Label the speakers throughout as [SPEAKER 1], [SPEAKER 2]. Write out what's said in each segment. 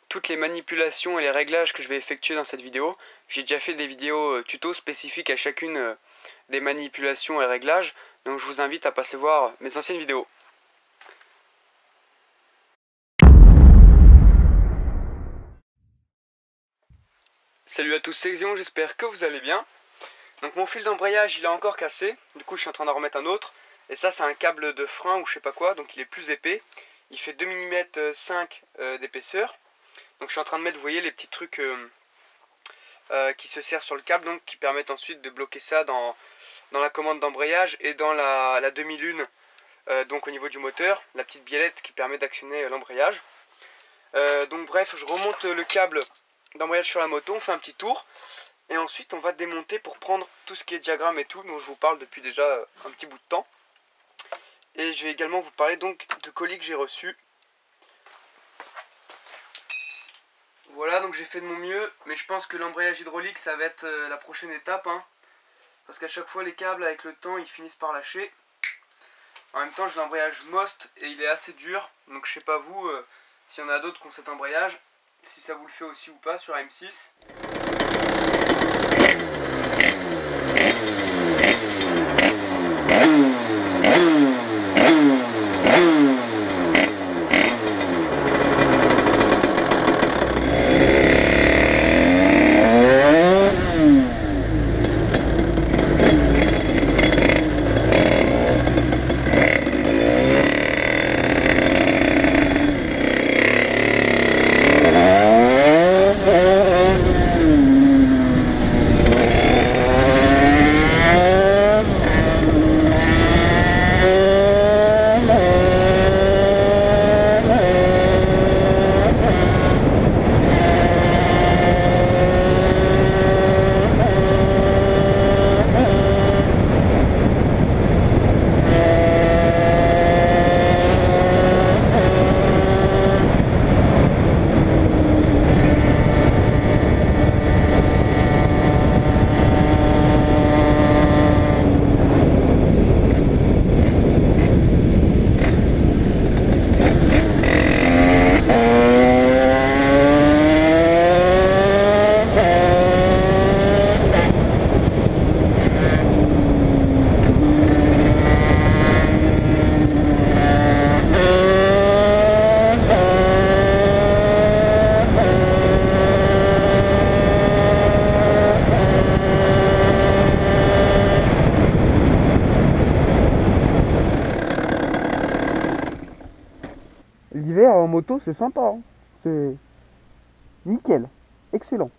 [SPEAKER 1] toutes les manipulations et les réglages que je vais effectuer dans cette vidéo. J'ai déjà fait des vidéos tuto spécifiques à chacune des manipulations et réglages, donc je vous invite à passer voir mes anciennes vidéos. Salut à tous, c'est Xion, j'espère que vous allez bien. Donc mon fil d'embrayage il est encore cassé, du coup je suis en train d'en remettre un autre. Et ça c'est un câble de frein ou je sais pas quoi, donc il est plus épais. Il fait 2 mm 5 d'épaisseur. Donc je suis en train de mettre, vous voyez, les petits trucs qui se serrent sur le câble, donc qui permettent ensuite de bloquer ça dans la commande d'embrayage et dans la demi-lune, donc au niveau du moteur, la petite biellette qui permet d'actionner l'embrayage. Donc bref, je remonte le câble d'embrayage sur la moto, on fait un petit tour. Et ensuite on va démonter pour prendre tout ce qui est diagramme et tout, dont je vous parle depuis déjà un petit bout de temps. Et je vais également vous parler donc de colis que j'ai reçus. Voilà, donc j'ai fait de mon mieux, mais je pense que l'embrayage hydraulique ça va être la prochaine étape, hein, parce qu'à chaque fois les câbles avec le temps ils finissent par lâcher. En même temps j'ai l'embrayage Most et il est assez dur, donc je sais pas vous s'il y en a d'autres qui ont cet embrayage, si ça vous le fait aussi ou pas sur M6. L'hiver en moto c'est sympa, hein. C'est nickel, excellent.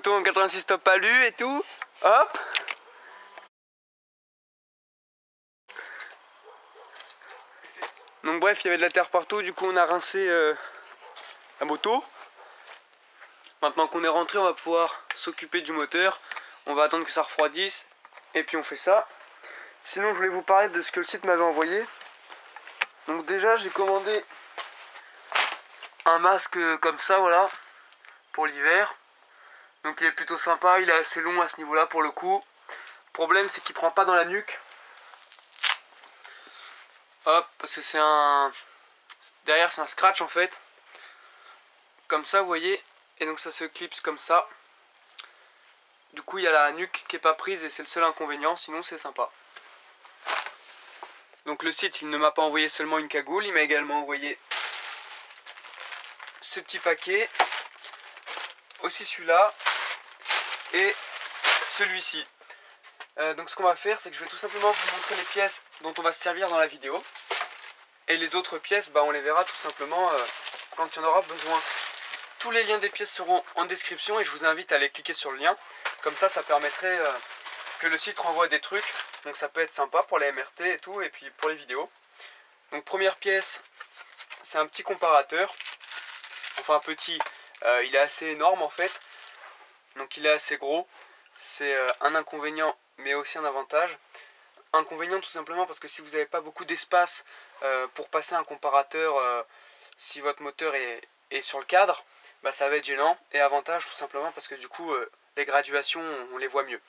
[SPEAKER 1] moto en 86 stop alu et tout. Hop. Donc bref, il y avait de la terre partout, du coup on a rincé la moto. Maintenant qu'on est rentré, on va pouvoir s'occuper du moteur. On va attendre que ça refroidisse et puis on fait ça. Sinon je voulais vous parler de ce que le site m'avait envoyé. Donc déjà j'ai commandé un masque comme ça, voilà, pour l'hiver. Donc il est plutôt sympa, il est assez long à ce niveau là pour le coup. Le problème c'est qu'il prend pas dans la nuque. Hop, parce que c'est un... Derrière c'est un scratch en fait. Comme ça vous voyez. Et donc ça se clipse comme ça. Du coup il y a la nuque qui est pas prise et c'est le seul inconvénient, sinon c'est sympa. Donc le site il ne m'a pas envoyé seulement une cagoule, il m'a également envoyé ce petit paquet. Aussi celui-là. Et celui-ci. Donc ce qu'on va faire c'est que je vais tout simplement vous montrer les pièces dont on va se servir dans la vidéo. Et les autres pièces on les verra tout simplement quand il y en aura besoin. Tous les liens des pièces seront en description et je vous invite à aller cliquer sur le lien. Comme ça permettrait que le site renvoie des trucs. Donc ça peut être sympa pour les MRT et tout et puis pour les vidéos. Donc première pièce, c'est un petit comparateur. Enfin petit, il est assez énorme en fait. Donc il est assez gros. C'est un inconvénient mais aussi un avantage. Inconvénient tout simplement parce que si vous n'avez pas beaucoup d'espace pour passer un comparateur, si votre moteur est sur le cadre, ça va être gênant. Et avantage tout simplement parce que du coup les graduations on les voit mieux.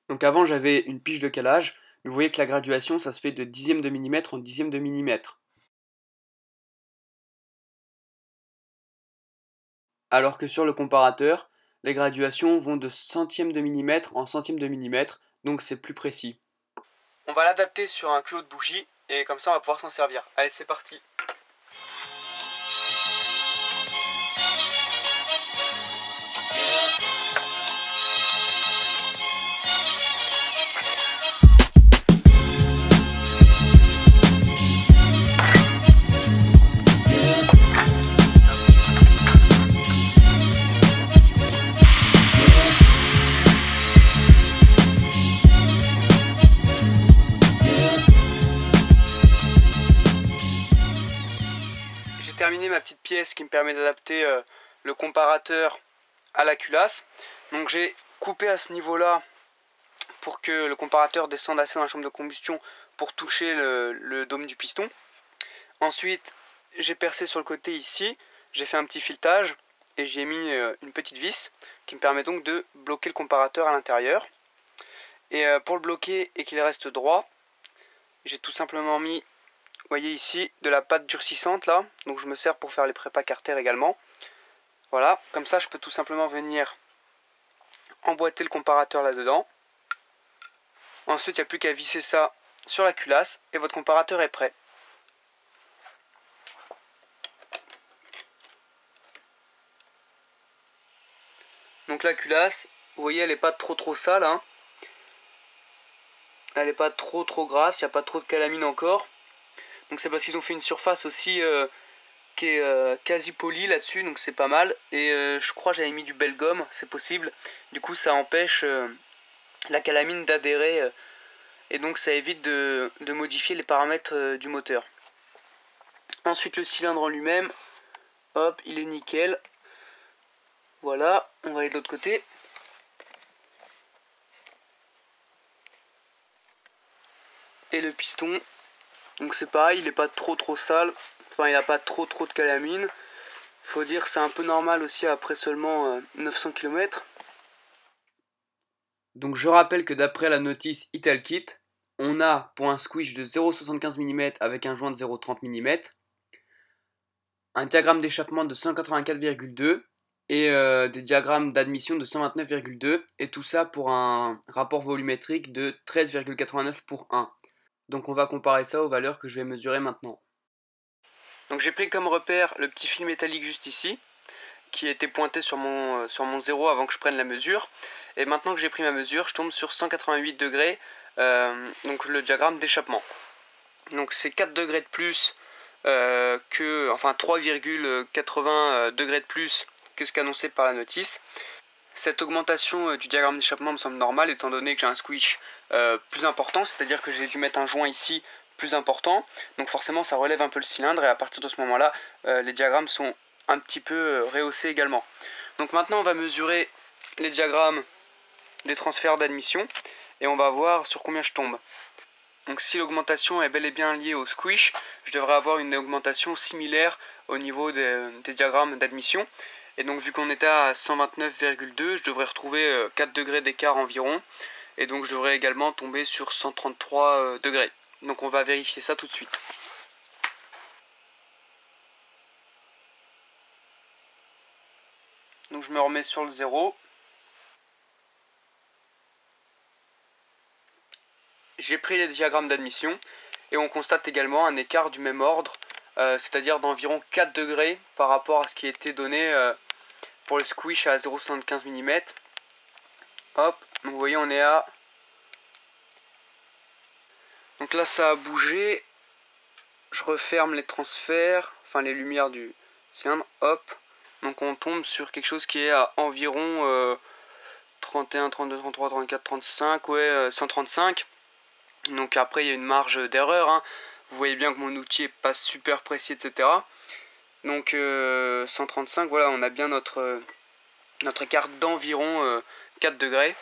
[SPEAKER 1] Donc avant j'avais une piche de calage, mais vous voyez que la graduation ça se fait de dixième de millimètre en dixième de millimètre. Alors que sur le comparateur, les graduations vont de centième de millimètre en centième de millimètre, donc c'est plus précis. On va l'adapter sur un culot de bougie et comme ça on va pouvoir s'en servir. Allez c'est parti. Terminé ma petite pièce qui me permet d'adapter le comparateur à la culasse. Donc j'ai coupé à ce niveau là pour que le comparateur descende assez dans la chambre de combustion pour toucher le dôme du piston. Ensuite j'ai percé sur le côté ici, j'ai fait un petit filetage et j'y ai mis une petite vis qui me permet donc de bloquer le comparateur à l'intérieur. Et pour le bloquer et qu'il reste droit, j'ai tout simplement mis, vous voyez ici, de la pâte durcissante là, donc je me sers pour faire les prépas carter également. Voilà, comme ça je peux tout simplement venir emboîter le comparateur là-dedans. Ensuite il n'y a plus qu'à visser ça sur la culasse et votre comparateur est prêt. Donc la culasse, vous voyez elle n'est pas trop sale, hein. Elle n'est pas trop grasse, il n'y a pas trop de calamine encore. Donc c'est parce qu'ils ont fait une surface aussi qui est quasi polie là-dessus, donc c'est pas mal. Et je crois que j'avais mis du Belgum, c'est possible. Du coup ça empêche la calamine d'adhérer et donc ça évite de modifier les paramètres du moteur. Ensuite le cylindre en lui-même, hop, il est nickel. Voilà, on va aller de l'autre côté. Et le piston, donc c'est pareil, il n'est pas trop sale, enfin il n'a pas trop de calamine. Faut dire que c'est un peu normal aussi après seulement 900 km. Donc je rappelle que d'après la notice Italkit, on a pour un squish de 0,75 mm avec un joint de 0,30 mm, un diagramme d'échappement de 184,2 et des diagrammes d'admission de 129,2 et tout ça pour un rapport volumétrique de 13,89 pour 1. Donc on va comparer ça aux valeurs que je vais mesurer maintenant. Donc j'ai pris comme repère le petit fil métallique juste ici, qui était pointé sur mon 0 avant que je prenne la mesure. Et maintenant que j'ai pris ma mesure, je tombe sur 188 degrés, donc le diagramme d'échappement. Donc c'est 4 degrés de plus enfin 3,80 degrés de plus que ce qu'annoncé par la notice. Cette augmentation du diagramme d'échappement me semble normale étant donné que j'ai un squish plus important, c'est-à-dire que j'ai dû mettre un joint ici plus important, donc forcément ça relève un peu le cylindre et à partir de ce moment-là, les diagrammes sont un petit peu rehaussés également. Donc maintenant on va mesurer les diagrammes des transferts d'admission et on va voir sur combien je tombe. Donc si l'augmentation est bel et bien liée au squish, je devrais avoir une augmentation similaire au niveau des diagrammes d'admission. Et donc vu qu'on était à 129,2, je devrais retrouver 4 degrés d'écart environ. Et donc je devrais également tomber sur 133 degrés. Donc on va vérifier ça tout de suite. Donc je me remets sur le 0. J'ai pris les diagrammes d'admission et on constate également un écart du même ordre, c'est-à-dire d'environ 4 degrés par rapport à ce qui était donné pour le squish à 0,75 mm. Hop, donc vous voyez on est à... Donc là ça a bougé, je referme les transferts, enfin les lumières du cylindre, hop. Donc on tombe sur quelque chose qui est à environ 31, 32, 33, 34, 35, ouais 135. Donc après il y a une marge d'erreur, hein. Vous voyez bien que mon outil est pas super précis, etc. Donc 135, voilà, on a bien notre écart d'environ 4 degrés.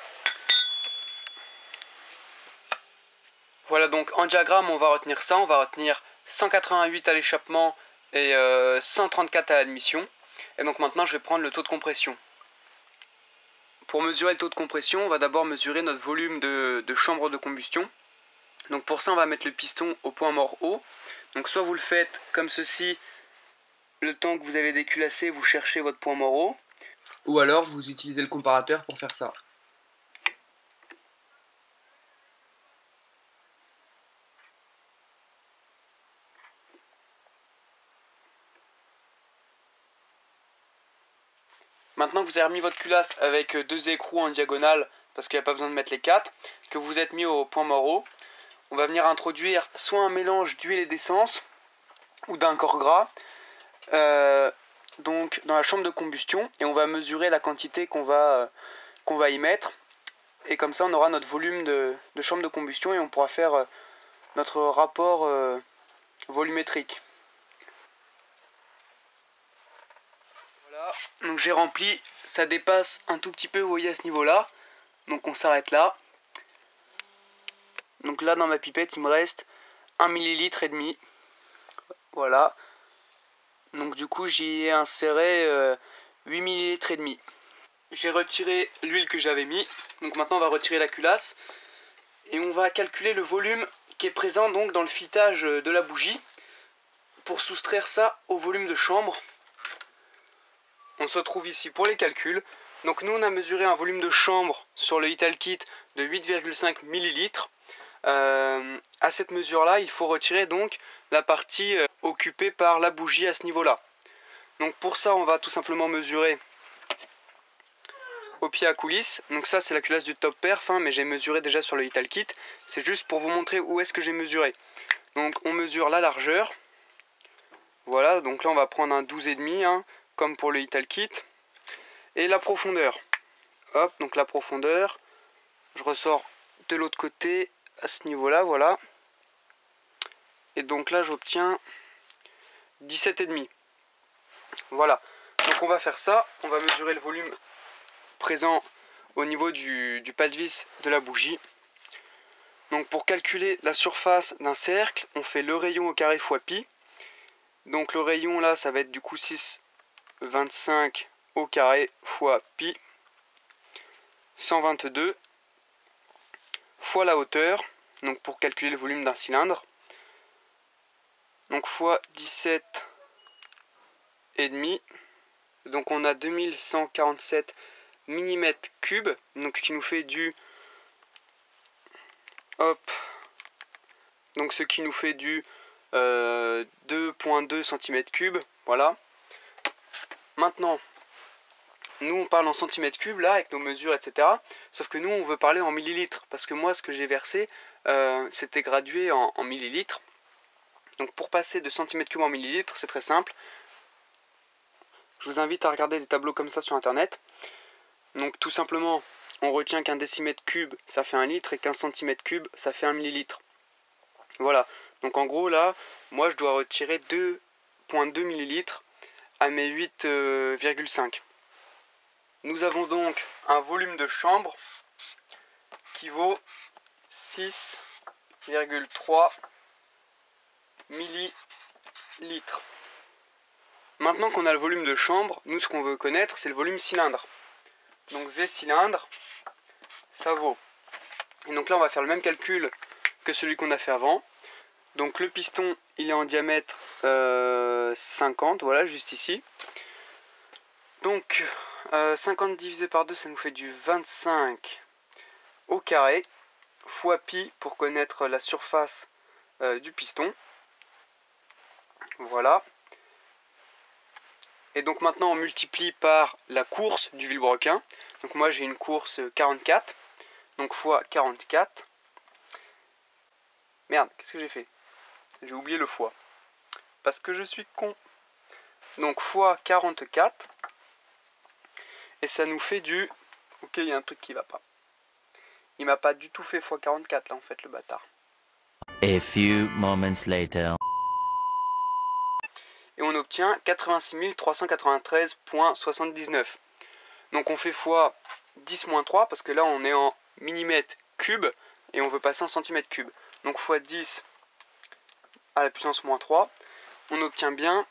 [SPEAKER 1] Voilà, donc en diagramme on va retenir ça, on va retenir 188 à l'échappement et 134 à l'admission. Et donc maintenant je vais prendre le taux de compression. Pour mesurer le taux de compression, on va d'abord mesurer notre volume de chambre de combustion. Donc pour ça on va mettre le piston au point mort haut. Donc soit vous le faites comme ceci, le temps que vous avez déculassé, vous cherchez votre point mort haut. Ou alors vous utilisez le comparateur pour faire ça. Maintenant que vous avez remis votre culasse avec 2 écrous en diagonale, parce qu'il n'y a pas besoin de mettre les 4, que vous êtes mis au point mort haut, on va venir introduire soit un mélange d'huile et d'essence, ou d'un corps gras, donc dans la chambre de combustion, et on va mesurer la quantité qu'on va y mettre, et comme ça on aura notre volume de chambre de combustion, et on pourra faire notre rapport volumétrique. Voilà, donc j'ai rempli, ça dépasse un tout petit peu, vous voyez à ce niveau-là, donc on s'arrête là. Donc là dans ma pipette il me reste 1 millilitre et demi. Voilà. Donc du coup j'y ai inséré 8 millilitres et demi. J'ai retiré l'huile que j'avais mis. Donc maintenant on va retirer la culasse. Et on va calculer le volume qui est présent donc dans le filetage de la bougie. Pour soustraire ça au volume de chambre. On se retrouve ici pour les calculs. Donc nous on a mesuré un volume de chambre sur le Italkit de 8,5 millilitres. À cette mesure là il faut retirer donc la partie occupée par la bougie à ce niveau là. Donc pour ça on va tout simplement mesurer au pied à coulisses. Donc ça c'est la culasse du top perf, hein, mais j'ai mesuré déjà sur le Italkit. C'est juste pour vous montrer où est-ce que j'ai mesuré. Donc on mesure la largeur. Voilà, donc là on va prendre un 12,5 hein, comme pour le Italkit. Et la profondeur. Hop, donc la profondeur. Je ressors de l'autre côté à ce niveau-là, voilà. Et donc là j'obtiens 17,5. Voilà. Donc on va faire ça. On va mesurer le volume présent au niveau du pas de vis de la bougie. Donc pour calculer la surface d'un cercle, on fait le rayon au carré fois pi. Donc le rayon là, ça va être du coup 6,25 au carré fois pi. 122 fois la hauteur, donc pour calculer le volume d'un cylindre. Donc fois 17,5. Donc on a 2147 mm3, donc ce qui nous fait du... Hop. Donc ce qui nous fait du 2,2 cm3, voilà. Maintenant, nous on parle en centimètres cubes là, avec nos mesures, etc. Sauf que nous on veut parler en millilitres, parce que moi ce que j'ai versé, c'était gradué en millilitres. Donc pour passer de centimètres cubes en millilitres, c'est très simple. Je vous invite à regarder des tableaux comme ça sur internet. Donc tout simplement, on retient qu'un décimètre cube ça fait 1 litre et qu'un centimètre cube ça fait 1 millilitre. Voilà, donc en gros là, moi je dois retirer 2,2 millilitres à mes 8,5. Nous avons donc un volume de chambre qui vaut 6,3 millilitres. Maintenant qu'on a le volume de chambre, nous ce qu'on veut connaître c'est le volume cylindre. Donc V cylindre, ça vaut. Et donc là on va faire le même calcul que celui qu'on a fait avant. Donc le piston il est en diamètre 50, voilà juste ici. Donc 50 divisé par 2 ça nous fait du 25 au carré fois pi pour connaître la surface du piston. Voilà. Et donc maintenant on multiplie par la course du vilebrequin. Donc moi j'ai une course 44. Donc fois 44. Merde, qu'est-ce que j'ai fait? J'ai oublié le fois. Parce que je suis con. Donc fois 44. Et ça nous fait du... Ok, il y a un truc qui va pas. Il m'a pas du tout fait fois 44 là en fait le bâtard.
[SPEAKER 2] A few moments later.
[SPEAKER 1] Et on obtient 86 393,79. Donc on fait fois 10-3 parce que là on est en millimètres cubes et on veut passer en centimètres cubes. Donc fois 10 à la puissance moins 3, on obtient bien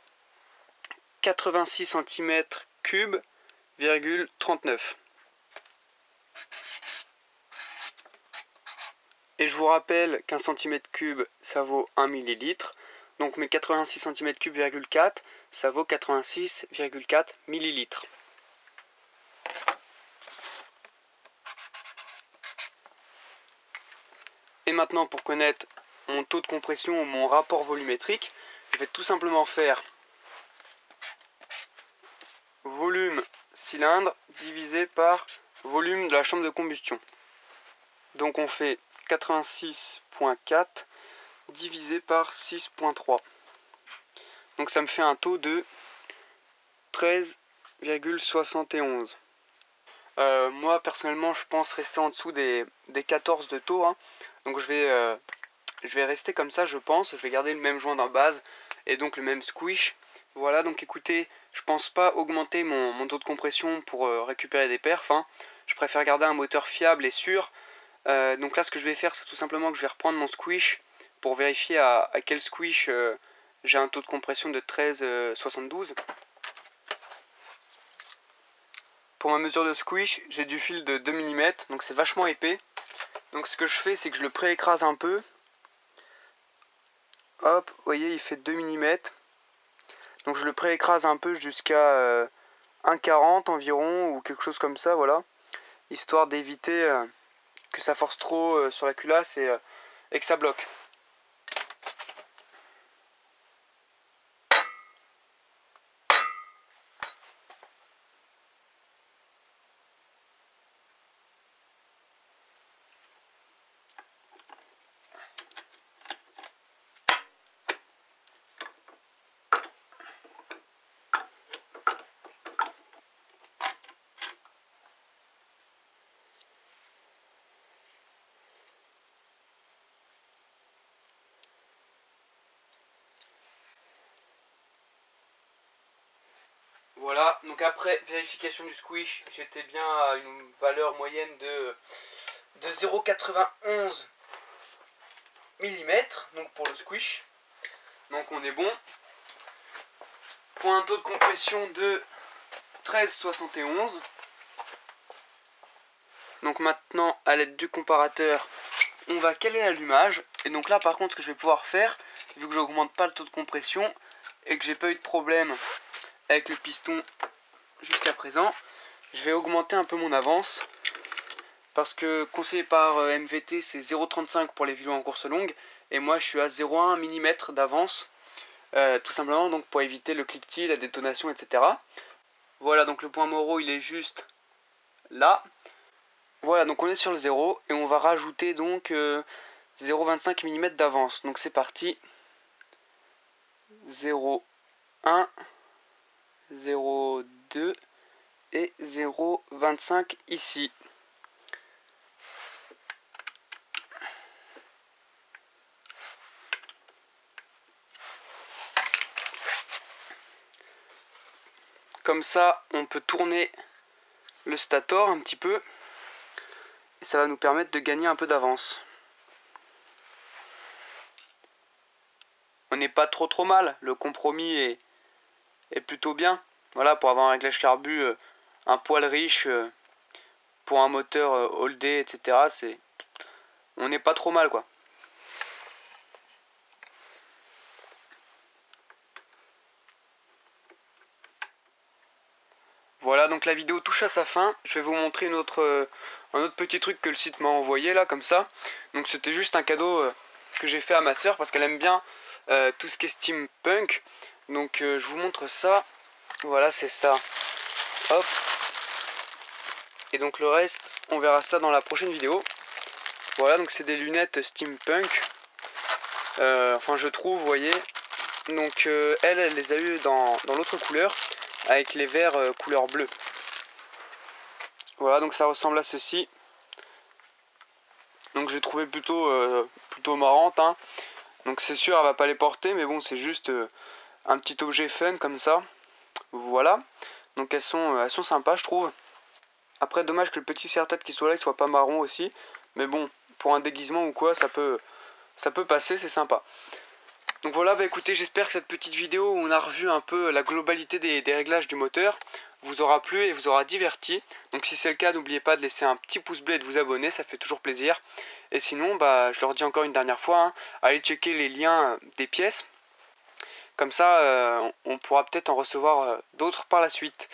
[SPEAKER 1] 86 centimètres cubes, 39. Et je vous rappelle qu'un centimètre cube ça vaut 1 millilitre. Donc mes 86 cm3, 4, ça vaut 86,4 millilitres. Et maintenant pour connaître mon taux de compression ou mon rapport volumétrique, je vais tout simplement faire volume cylindre divisé par volume de la chambre de combustion. Donc on fait 86,4 divisé par 6,3. Donc ça me fait un taux de 13,71. Moi personnellement je pense rester en dessous des 14 de taux, hein. Donc je vais rester comme ça je pense, je vais garder le même joint de base et donc le même squish. Voilà, donc écoutez, je pense pas augmenter mon taux de compression pour récupérer des perfs, hein. Je préfère garder un moteur fiable et sûr. Donc là ce que je vais faire c'est tout simplement que je vais reprendre mon squish pour vérifier à quel squish j'ai un taux de compression de 13,72. Pour ma mesure de squish, j'ai du fil de 2 mm, donc c'est vachement épais. Donc ce que je fais, c'est que je le pré-écrase un peu. Hop, vous voyez, il fait 2 mm. Donc je le pré-écrase un peu jusqu'à 1,40 environ, ou quelque chose comme ça, voilà. Histoire d'éviter que ça force trop sur la culasse et que ça bloque. Voilà, donc après vérification du squish, j'étais bien à une valeur moyenne de 0,91 mm, donc pour le squish. Donc on est bon. Pour un taux de compression de 13,71. Donc maintenant, à l'aide du comparateur, on va caler l'allumage. Et donc là par contre, ce que je vais pouvoir faire, vu que j'augmente pas le taux de compression et que j'ai pas eu de problème avec le piston jusqu'à présent, je vais augmenter un peu mon avance. Parce que conseillé par MVT, c'est 0,35 pour les vélos en course longue. Et moi je suis à 0,1 mm d'avance. Tout simplement donc pour éviter le cliquetis, la détonation, etc. Voilà, donc le point Moreau il est juste là. Voilà, donc on est sur le 0 et on va rajouter donc 0,25 mm d'avance. Donc c'est parti. 0,1, 0,2 et 0,25 ici. Comme ça, on peut tourner le stator un petit peu et ça va nous permettre de gagner un peu d'avance. On n'est pas trop mal, le compromis est plutôt bien. Voilà, pour avoir un réglage carbu un poil riche, pour un moteur holdé, etc. On n'est pas trop mal quoi. Voilà, donc la vidéo touche à sa fin. Je vais vous montrer un autre petit truc que le site m'a envoyé là, comme ça. Donc c'était juste un cadeau que j'ai fait à ma soeur parce qu'elle aime bien tout ce qui est steampunk. Donc je vous montre ça. Voilà, c'est ça. Hop. Et donc le reste, on verra ça dans la prochaine vidéo. Voilà, donc c'est des lunettes steampunk. Enfin, je trouve, vous voyez. Donc elle les a eu dans l'autre couleur, avec les verres couleur bleue. Voilà, donc ça ressemble à ceci. Donc j'ai trouvé plutôt marrante, hein. Donc c'est sûr elle va pas les porter, mais bon, c'est juste un petit objet fun comme ça. Voilà, donc elles sont sympas, je trouve. Après, dommage que le petit serre-tête qui soit là il soit pas marron aussi, mais bon, pour un déguisement ou quoi, ça peut passer, c'est sympa. Donc voilà, bah écoutez, j'espère que cette petite vidéo où on a revu un peu la globalité des réglages du moteur vous aura plu et vous aura diverti. Donc si c'est le cas, n'oubliez pas de laisser un petit pouce bleu et de vous abonner, ça fait toujours plaisir. Et sinon, bah je leur dis encore une dernière fois, hein, allez checker les liens des pièces. Comme ça, on pourra peut-être en recevoir d'autres par la suite.